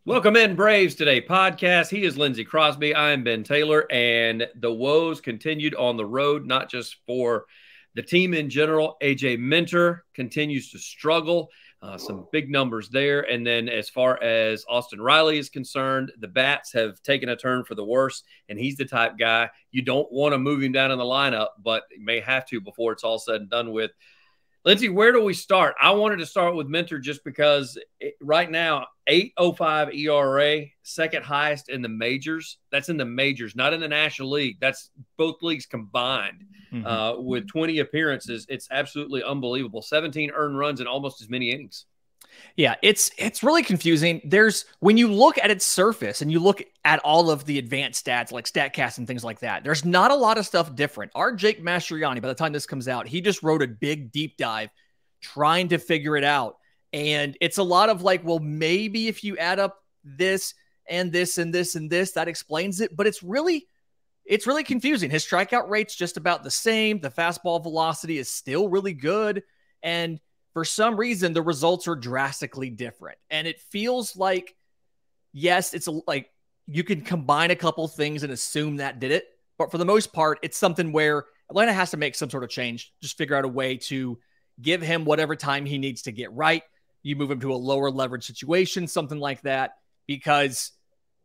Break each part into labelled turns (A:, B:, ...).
A: Welcome in, Braves Today podcast. He is Lindsay Crosby. I am Ben Taylor, and the woes continued on the road, not just for the team in general. AJ Minter continues to struggle. Some big numbers there. And then as far as Austin Riley is concerned, the bats have taken a turn for the worse, and he's the type guy you don't want to move him down in the lineup, but you may have to before it's all said and done with. Lindsay, where do we start? I wanted to start with Minter just because right now, 8.05 ERA, second highest in the majors. That's in the majors, not in the National League. That's both leagues combined with 20 appearances. It's absolutely unbelievable. 17 earned runs in almost as many innings.
B: Yeah, it's really confusing. When you look at its surface and you look at all of the advanced stats like StatCast and things like that, there's not a lot of stuff different. Our Jake Mastriani, by the time this comes out, he just wrote a big deep dive trying to figure it out. And it's a lot of like, well, maybe if you add up this and this and this and this, that explains it. But it's really confusing. His strikeout rate's just about the same. The fastball velocity is still really good. And for some reason, the results are drastically different. And it feels like, yes, like you can combine a couple things and assume that did it. But for the most part, it's something where Atlanta has to make some sort of change, just figure out a way to give him whatever time he needs to get right. You move him to a lower leverage situation, something like that, because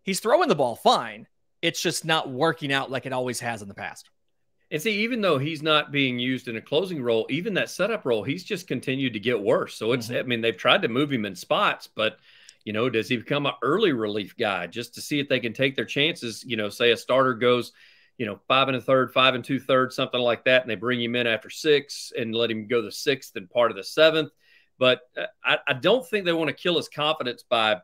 B: he's throwing the ball fine. It's just not working out like it always has in the past.
A: And see, even though he's not being used in a closing role, even that setup role, he's just continued to get worse. So it's, I mean, they've tried to move him in spots, but, does he become an early relief guy just to see if they can take their chances? Say a starter goes, 5 1/3, 5 2/3, something like that, and they bring him in after 6 and let him go the 6th and part of the 7th. But I don't think they want to kill his confidence by,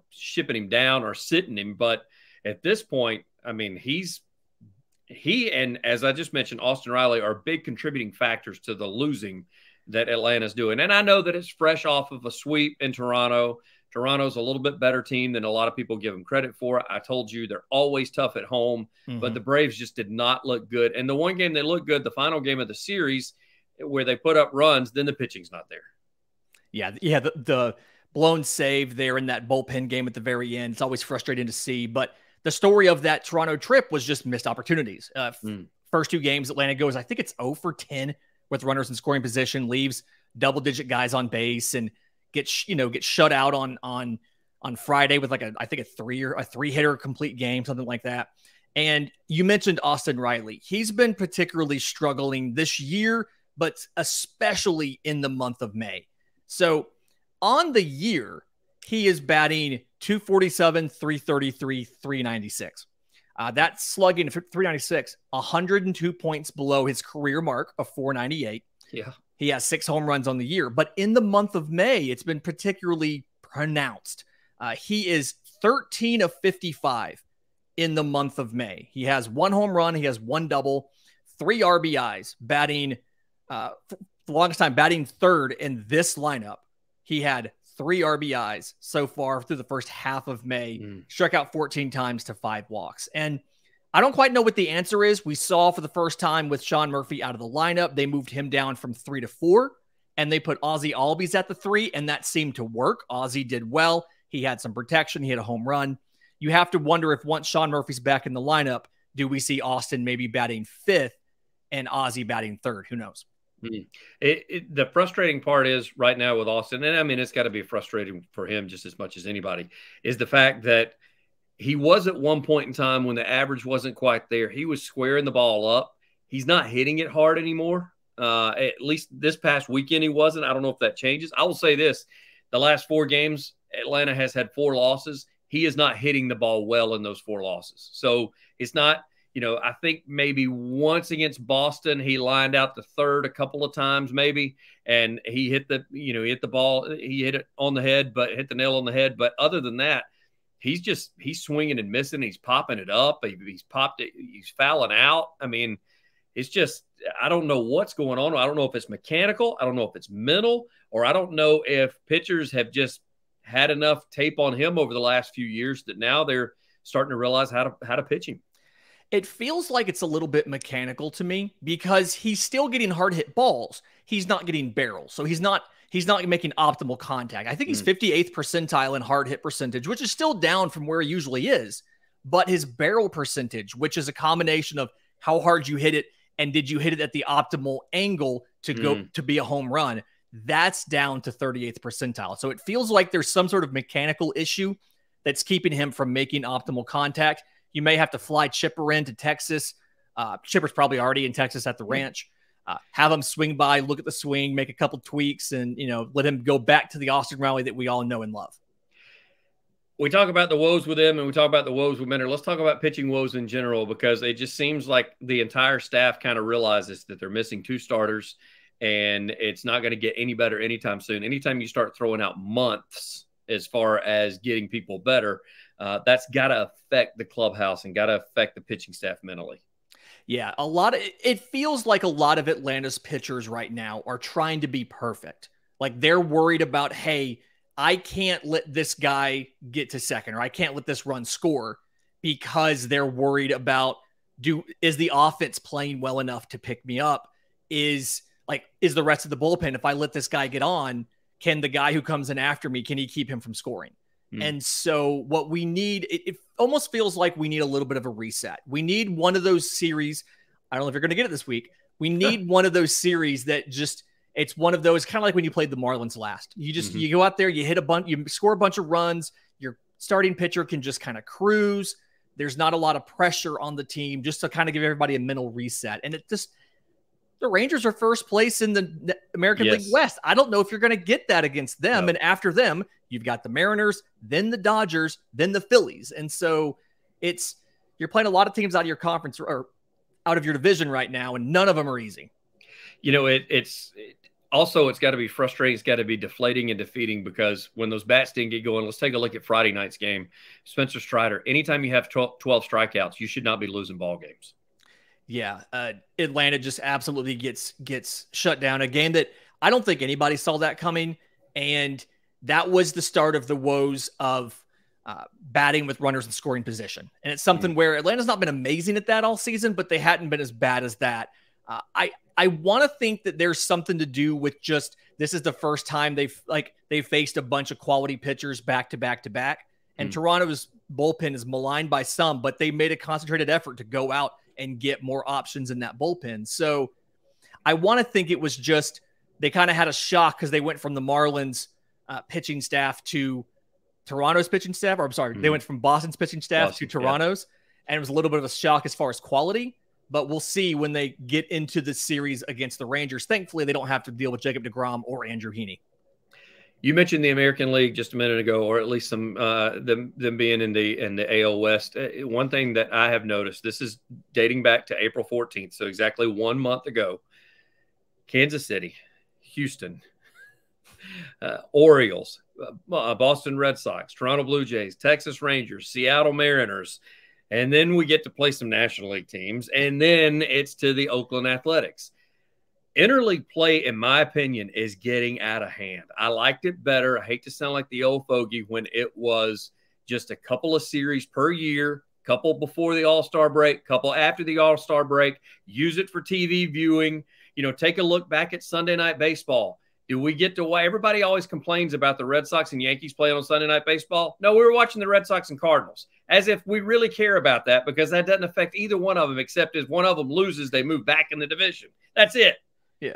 A: shipping him down or sitting him. But at this point, I mean, he and, as I just mentioned, Austin Riley are big contributing factors to the losing that Atlanta's doing. And I know that it's fresh off of a sweep in Toronto. Toronto's a little bit better team than a lot of people give them credit for. I told you they're always tough at home, but the Braves just did not look good. And the one game they looked good, the final game of the series, where they put up runs, then the pitching's not there.
B: Yeah, the blown save there in that bullpen game at the very end. It's always frustrating to see, but the story of that Toronto trip was just missed opportunities. First 2 games, Atlanta goes, I think it's 0 for 10 with runners in scoring position, leaves double-digit guys on base, and gets shut out on Friday with I think a 3-hitter complete game, something like that. And you mentioned Austin Riley. He's been particularly struggling this year, but especially in the month of May. So on the year, he is batting .247, .333, .396. That slugging of .396, 102 points below his career mark of .498.
A: Yeah.
B: He has 6 home runs on the year. But in the month of May, it's been particularly pronounced. He is 13 of 55 in the month of May. He has 1 home run. He has 1 double, 3 RBIs, batting, for the longest time, batting third in this lineup. He had 3 RBIs so far through the first half of May, struck out 14 times to 5 walks. And I don't quite know what the answer is. We saw for the first time with Sean Murphy out of the lineup, they moved him down from 3 to 4, and they put Ozzie Albies at the 3, and that seemed to work. Ozzie did well. He had some protection. He had a home run. You have to wonder if once Sean Murphy's back in the lineup, do we see Austin maybe batting 5th and Ozzie batting 3rd? Who knows?
A: The frustrating part is right now with Austin, and I mean, it's got to be frustrating for him just as much as anybody, is the fact that he was at one point in time when the average wasn't quite there. He was squaring the ball up. He's not hitting it hard anymore. At least this past weekend he wasn't. I don't know if that changes. I will say this. The last 4 games, Atlanta has had 4 losses. He is not hitting the ball well in those 4 losses. So it's not – I think maybe once against Boston, he lined out the 3rd a couple of times maybe, and he hit the ball, he hit it on the head, but hit the nail on the head. But other than that, he's swinging and missing. He's popping it up. He's popped it. He's fouling out. I mean, it's just, I don't know what's going on. I don't know if it's mechanical. I don't know if it's mental, or I don't know if pitchers have just had enough tape on him over the last few years that now they're starting to realize how to pitch him.
B: It feels like it's a little bit mechanical to me because he's still getting hard hit balls. He's not getting barrels. So he's not he's not making optimal contact. I think he's 58th percentile in hard hit percentage, which is still down from where he usually is. But his barrel percentage, which is a combination of how hard you hit it and did you hit it at the optimal angle to go to be a home run, that's down to 38th percentile. So it feels like there's some sort of mechanical issue that's keeping him from making optimal contact. You may have to fly Chipper into Texas. Chipper's probably already in Texas at the ranch. Have him swing by, look at the swing, make a couple tweaks, and, let him go back to the Austin rally that we all know and love.
A: We talk about the woes with him and we talk about the woes with Minter. Let's talk about pitching woes in general, because it just seems like the entire staff kind of realizes that they're missing 2 starters and it's not going to get any better anytime soon. Anytime you start throwing out months as far as getting people better, that's got to affect the clubhouse and got to affect the pitching staff mentally.
B: Yeah, it feels like a lot of Atlanta's pitchers right now are trying to be perfect. Like they're worried about, hey, I can't let this guy get to second, or I can't let this run score, because they're worried about, is the offense playing well enough to pick me up? Is the rest of the bullpen, if I let this guy get on, can the guy who comes in after me, can he keep him from scoring? And so what we need, it almost feels like we need a little bit of a reset. We need one of those series. I don't know if you're going to get it this week. We need one of those series that just, it's one of those kind of like when you played the Marlins last. You just, you go out there, you hit a bunch, you score a bunch of runs. Your starting pitcher can just kind of cruise. There's not a lot of pressure on the team, just to kind of give everybody a mental reset. And it just, the Rangers are first place in the American League West. I don't know if you're going to get that against them. No. And after them, you've got the Mariners, then the Dodgers, then the Phillies. And so you're playing a lot of teams out of your conference or out of your division right now, and none of them are easy.
A: It's got to be frustrating. It's got to be deflating and defeating, because when those bats didn't get going, let's take a look at Friday night's game. Spencer Strider, anytime you have 12 strikeouts, you should not be losing ball games.
B: Yeah, Atlanta just absolutely gets shut down. A game that I don't think anybody saw that coming, and that was the start of the woes of batting with runners in scoring position. And it's something where Atlanta's not been amazing at that all season, but they hadn't been as bad as that. I want to think that there's something to do with just, this is the first time they've faced a bunch of quality pitchers back to back to back. And Toronto's bullpen is maligned by some, but they made a concentrated effort to go out and get more options in that bullpen. So I want to think it was just, they kind of had a shock because they went from the Marlins pitching staff to Toronto's pitching staff, or I'm sorry, they went from Boston's pitching staff to Toronto's, and it was a little bit of a shock as far as quality, but we'll see when they get into the series against the Rangers. Thankfully, they don't have to deal with Jacob deGrom or Andrew Heaney.
A: You mentioned the American League just a minute ago, or at least some them being in the AL West. One thing that I have noticed, this is dating back to April 14th, so exactly 1 month ago, Kansas City, Houston, Orioles, Boston Red Sox, Toronto Blue Jays, Texas Rangers, Seattle Mariners, and then we get to play some National League teams, and then it's to the Oakland Athletics. Interleague play, in my opinion, is getting out of hand. I liked it better. I hate to sound like the old fogey when it was just a couple of series per year, couple before the All-Star break, couple after the All-Star break. Use it for TV viewing. Take a look back at Sunday Night Baseball. Do we get to why everybody always complains about the Red Sox and Yankees playing on Sunday Night Baseball? No, we were watching the Red Sox and Cardinals, as if we really care about that, because that doesn't affect either one of them, except as one of them loses, they move back in the division. That's it. Yeah,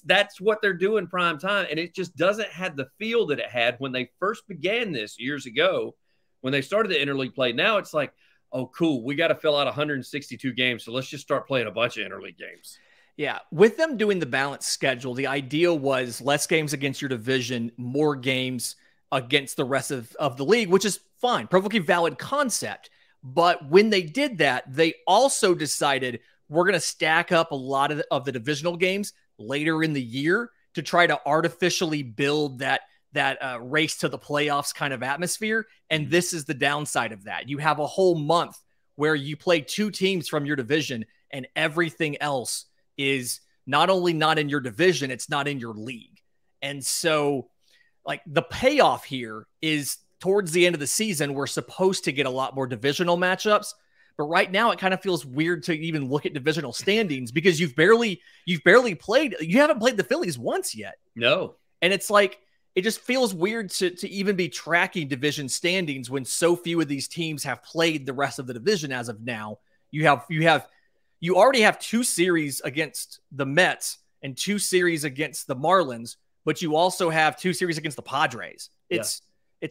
A: that's what they're doing prime time, and it just doesn't have the feel that it had when they first began this years ago, when they started the interleague play. Now it's like, oh, cool, we got to fill out 162 games, so let's just start playing a bunch of interleague games.
B: Yeah, with them doing the balanced schedule, the idea was less games against your division, more games against the rest of the league, which is fine, perfectly valid concept. But when they did that, they also decided, we're going to stack up a lot of the divisional games later in the year to try to artificially build that race to the playoffs kind of atmosphere. And this is the downside of that. You have a whole month where you play 2 teams from your division, and everything else is not only not in your division, it's not in your league. And so the payoff here is towards the end of the season, we're supposed to get a lot more divisional matchups. But right now, it kind of feels weird to even look at divisional standings, because you haven't played the Phillies once yet.
A: No.
B: And it's like, it just feels weird to even be tracking division standings when so few of these teams have played the rest of the division as of now. You already have 2 series against the Mets and 2 series against the Marlins, but you also have 2 series against the Padres. It's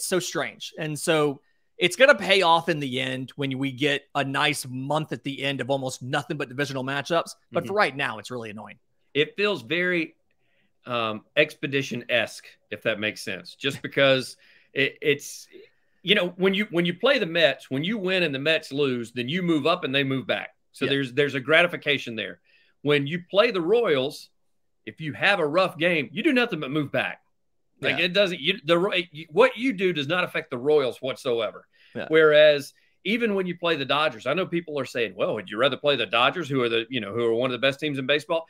B: so strange. And so it's going to pay off in the end when we get a nice month at the end of almost nothing but divisional matchups. But for right now, it's really annoying.
A: It feels very expedition-esque, if that makes sense, just because it's, you know, when you play the Mets, when you win and the Mets lose, then you move up and they move back. So there's a gratification there. When you play the Royals, if you have a rough game, you do nothing but move back. Like it doesn't, what you do does not affect the Royals whatsoever. Yeah. Whereas even when you play the Dodgers, I know people are saying, well, would you rather play the Dodgers, who are one of the best teams in baseball?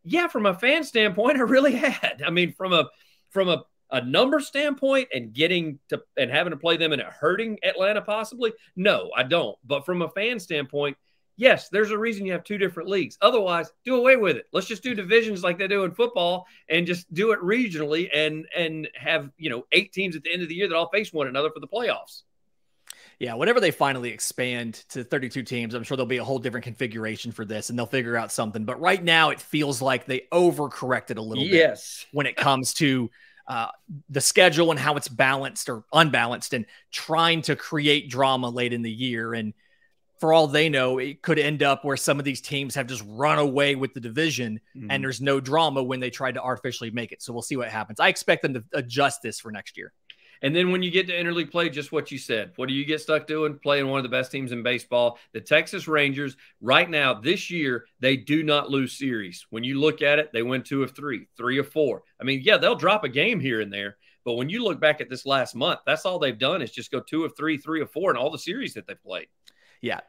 A: Yeah, from a fan standpoint, I really had. I mean, from a number standpoint and having to play them and it hurting Atlanta possibly, no, I don't. But from a fan standpoint, yes, there's a reason you have 2 different leagues. Otherwise, do away with it. Let's just do divisions like they do in football and just do it regionally and have, 8 teams at the end of the year that all face one another for the playoffs.
B: Yeah, whenever they finally expand to 32 teams, I'm sure there'll be a whole different configuration for this and they'll figure out something. But right now it feels like they overcorrected a little bit when it comes to the schedule and how it's balanced or unbalanced and trying to create drama late in the year. And for all they know, it could end up where some of these teams have just run away with the division and there's no drama when they tried to artificially make it. So we'll see what happens. I expect them to adjust this for next year.
A: And then when you get to interleague play, just what you said. What do you get stuck doing? Playing one of the best teams in baseball. The Texas Rangers, right now, this year, they do not lose series. When you look at it, they win 2 of 3, 3 of 4. I mean, yeah, they'll drop a game here and there. But when you look back at this last month, that's all they've done is just go 2 of 3, 3 of 4 in all the series that they've played.
B: Yeah,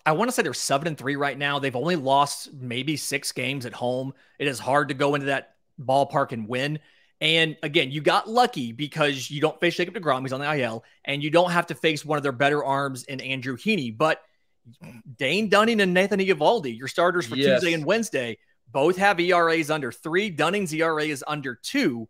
B: I want to say they're 7-3 right now. They've only lost maybe 6 games at home. It is hard to go into that ballpark and win. And again, you got lucky because you don't face Jacob deGrom, he's on the IL, and you don't have to face one of their better arms in Andrew Heaney. But Dane Dunning and Nathan Eovaldi, your starters for Tuesday and Wednesday, both have ERAs under 3. Dunning's ERA is under 2.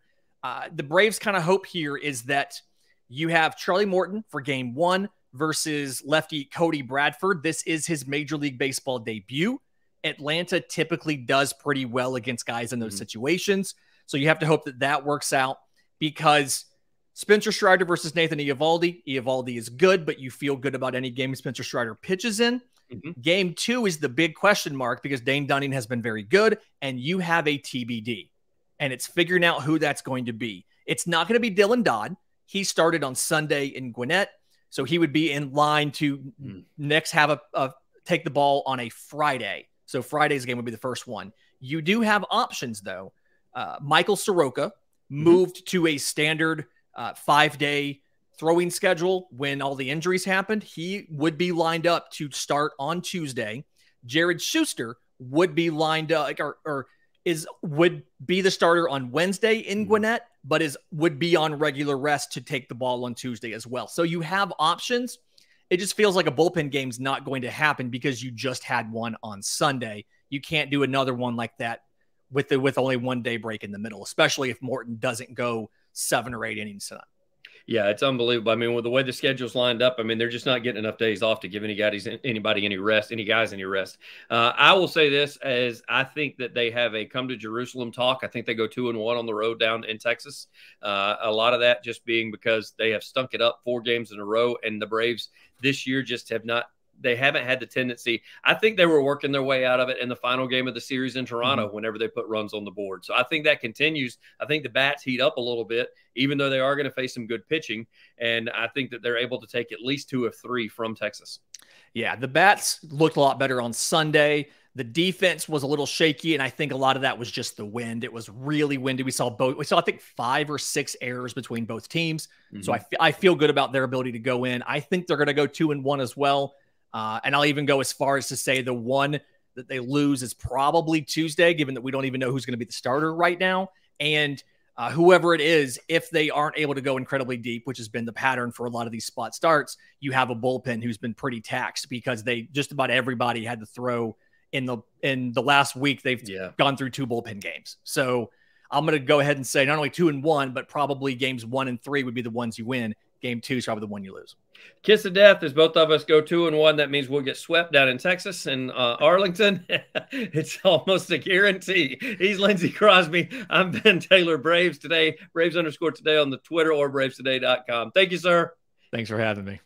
B: The Braves' kind of hope here is that you have Charlie Morton for game 1 versus lefty Cody Bradford. This is his Major League Baseball debut. Atlanta typically does pretty well against guys in those situations. So you have to hope that that works out because Spencer Strider versus Nathan Eovaldi. Eovaldi is good, but you feel good about any game Spencer Strider pitches in. Game 2 is the big question mark because Dane Dunning has been very good and you have a TBD. And it's figuring out who that's going to be. It's not going to be Dylan Dodd. He started on Sunday in Gwinnett, so he would be in line to next have take the ball on a Friday. So Friday's game would be the first one. You do have options, though. Michael Soroka moved to a standard 5-day throwing schedule when all the injuries happened. He would be lined up to start on Tuesday. Jared Schuster would be lined up would be the starter on Wednesday in Gwinnett, but would be on regular rest to take the ball on Tuesday as well. So you have options. It just feels like a bullpen game's not going to happen because you just had one on Sunday. You can't do another one like that with only 1 day break in the middle, especially if Morton doesn't go 7 or 8 innings tonight.
A: Yeah, it's unbelievable. I mean, with the way the schedule's lined up, I mean, they're just not getting enough days off to give any guys any rest. I will say this, as I think that they have a come to Jerusalem talk. I think they go 2-1 on the road down in Texas. A lot of that just being because they have stunk it up 4 games in a row, and the Braves this year just haven't had the tendency. I think they were working their way out of it in the final game of the series in Toronto whenever they put runs on the board. So I think that continues. I think the bats heat up a little bit, even though they are going to face some good pitching. And I think that they're able to take at least 2 of 3 from Texas.
B: Yeah, the bats looked a lot better on Sunday. The defense was a little shaky, and I think a lot of that was just the wind. It was really windy. We saw, I think, 5 or 6 errors between both teams. So I feel good about their ability to go in. I think they're going to go 2-1 as well. And I'll even go as far as to say the one that they lose is probably Tuesday, given that we don't even know who's going to be the starter right now. And whoever it is, if they aren't able to go incredibly deep, which has been the pattern for a lot of these spot starts, you have a bullpen who's been pretty taxed because just about everybody had to throw in the last week. They've gone through 2 bullpen games. So I'm going to go ahead and say not only 2-1, but probably games 1 and 3 would be the ones you win. Game 2 is probably the one you lose.
A: Kiss of death as both of us go 2-1. That means we'll get swept down in Texas and Arlington. It's almost a guarantee. He's Lindsay Crosby. I'm Ben Taylor. Braves today, Braves_today on the Twitter or bravestoday.com. Thank you, sir.
B: Thanks for having me.